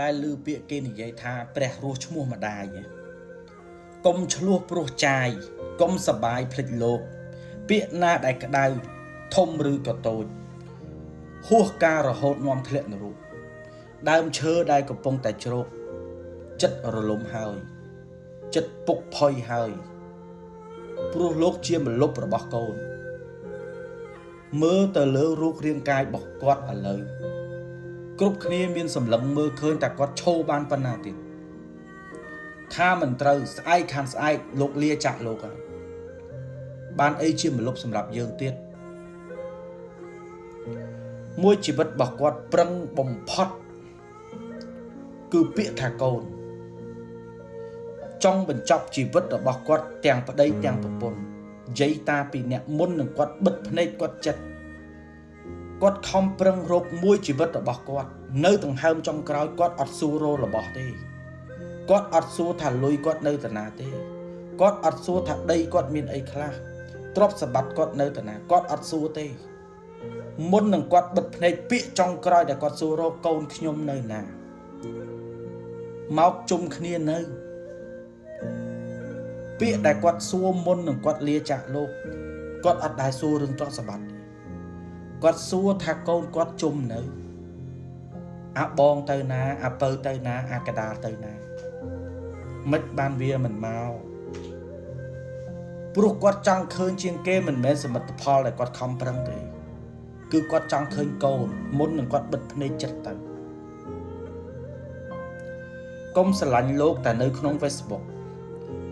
ដែលលឺពាក្យគេនិយាយថាព្រះរស់ឈ្មោះម្ដាយកុំឆ្លោះព្រោះចាយកុំសបាយភ្លេចលោកពាក្យណាដែលក្តៅធំឬក៏តូចហួសការរហូតនាំធ្លាក់នរកដើមឈើដែលកំពុងតែជ្រោកចិត្តរលំហើយចិត្តពុកផុយហើយព្រោះលោកជាម្លប់របស់កូនមើលទៅលើរូបរាងកាយរបស់គាត់ឥឡូវគ្រប់គ្នាមានសម្លឹងមើលឃើញតែគាត់ឈោបានប៉ុណ្ណាទៀតថាមិនត្រូវស្អែកខាងស្អែកលោកលាចាក់លោកហើយបានអីជាម្លប់សម្រាប់យើងទៀតមួយជីវិតរបស់គាត់ប្រឹងបំផុតគឺពាក្យថាកូនចង់បញ្ចប់ជីវិតរបស់គាត់ទាំងប្តីទាំងប្រពន្ធនិយាយតាពីអ្នកមុននឹងគាត់បិទភ្នែកគាត់ចិត្តគាត់ខំប្រឹងរកមួយជីវិតរបស់គាត់នៅដង្ហើមចុងក្រោយគាត់អត់សួរររបស់ទេគាត់អត់សួរថាលុយគាត់នៅតាណាទេគាត់អត់សួរថាដីគាត់មានអីខ្លះទ្រព្យសម្បត្តិគាត់នៅតាណាគាត់អត់សួរទេមុននឹងគាត់បិទភ្នែកពាក្យចុងក្រោយដែលគាត់សួររកកូនខ្ញុំនៅណាមកជុំគ្នានៅពាក្យដែលគាត់សួរមុននឹងគាត់លាចាក់លោកគាត់អត់ដែលសួររឿងទ្រព្យសម្បត្តិគាត់សួរថាកូនគាត់ជុំនៅអាបងទៅណាអាពៅទៅណាអាកដាលទៅណាមិនបានវាមិនមកព្រោះគាត់ចង់ឃើញជាងគេមិនមែនសមិទ្ធផលដែលគាត់ខំប្រឹងទេគឺគាត់ចង់ឃើញកូនមុននឹងគាត់បិទភ្នែកចិត្តទៅកុំស្រឡាញ់លោកតែនៅក្នុង Facebook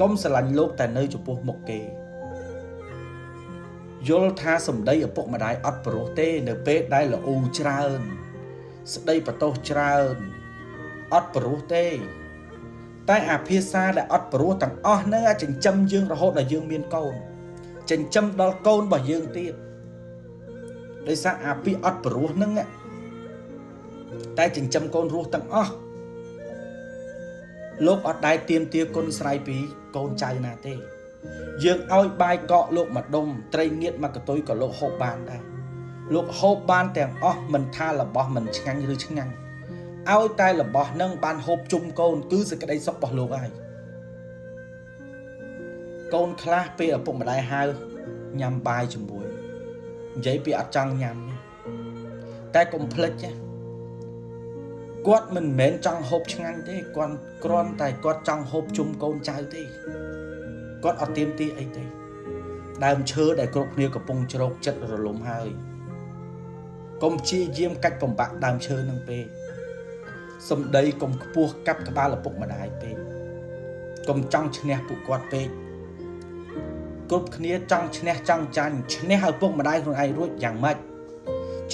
កុំស្រឡាញ់លោកតែនៅចំពោះមុខគេយល់ថាសម្ដីឪពុកម្ដាយអត់ព្រោះទេនៅពេលដែលល្អូច្រើនស្ដីបន្ទោសច្រើនអត់ព្រោះទេតែអាភាសាដែលអត់ព្រោះទាំងអស់ហ្នឹងអាចចិញ្ចឹមយើងរហូតដល់យើងមានកូនចិញ្ចឹមដល់កូនរបស់យើងទៀតដោយសារអាពីអត់ព្រោះហ្នឹងតែចិញ្ចឹមកូនរស់ទាំងអស់លោកអត់ដែលទៀមទាគុណស្រ័យពីកូនចៅណាទេយើងឲ្យបាយកកលោកម្ដុំត្រីងៀតមកកតុយក៏លោកហូបបានដែរលោកហូបបានទាំងអស់មិនថារបស់មិនឆ្ងាញ់ឬឆ្ងាញ់ឲ្យតែរបស់នឹងបានហូបជុំកូនគឺសេចក្តីសុខរបស់លោកហើយកូនខ្លះពេលឪពុកម្ដាយហៅញ៉ាំបាយជាមួយនិយាយពីអត់ចង់ញ៉ាំតែកុំភ្លេចគាត់មិនមែនចង់ហូបឆ្ងាញ់ទេគាត់គ្រាន់តែគាត់ចង់ហូបជុំកូនចៅទេគាត់អត់ទៀមទីអីទេដើមឈើដែលគ្រប់គ្នាកំពុងជ្រោកចិត្តរលំហើយកុំព្យាយាមកាច់បំបាក់ដើមឈើនឹងពេកសំដីកុំខ្ពស់កាប់ក្បាលឪពុកម្ដាយពេកកុំចង់ឈ្នះពួកគាត់ពេកគ្រប់គ្នាចង់ឈ្នះចង់ចាញ់ឈ្នះឪពុកម្ដាយខ្លួនឯងរួចយ៉ាងម៉េច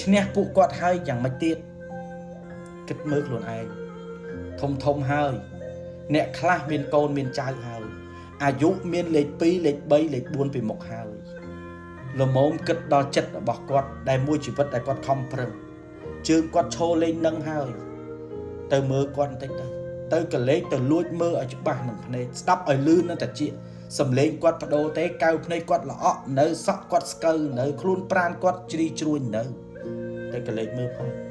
ឈ្នះពួកគាត់ហើយយ៉ាងម៉េចទៀតគិតមើលខ្លួនឯងធំហើយអ្នកខ្លះមានកូនមានចៅហើយអាយុមានលេខ2លេខ3លេខ4ពីមុខហើយល្មមគិតដល់ចិត្តរបស់គាត់ដែលមួយជីវិតដែលគាត់ខំប្រឹងជើងគាត់ឈរលេងនឹងហើយទៅមើលគាត់បន្តិចទៅកលេចទៅលួចមើលឲ្យច្បាស់នឹងភ្នែកស្ដាប់ឲ្យលឺនៅតែជាសំឡេងគាត់បដូរទេកៅភ្នែកគាត់ល្អក់នៅសក់គាត់ស្កើនៅខ្លួនប្រាណគាត់ជ្រីជ្រួញនៅទៅកលេចមើលផង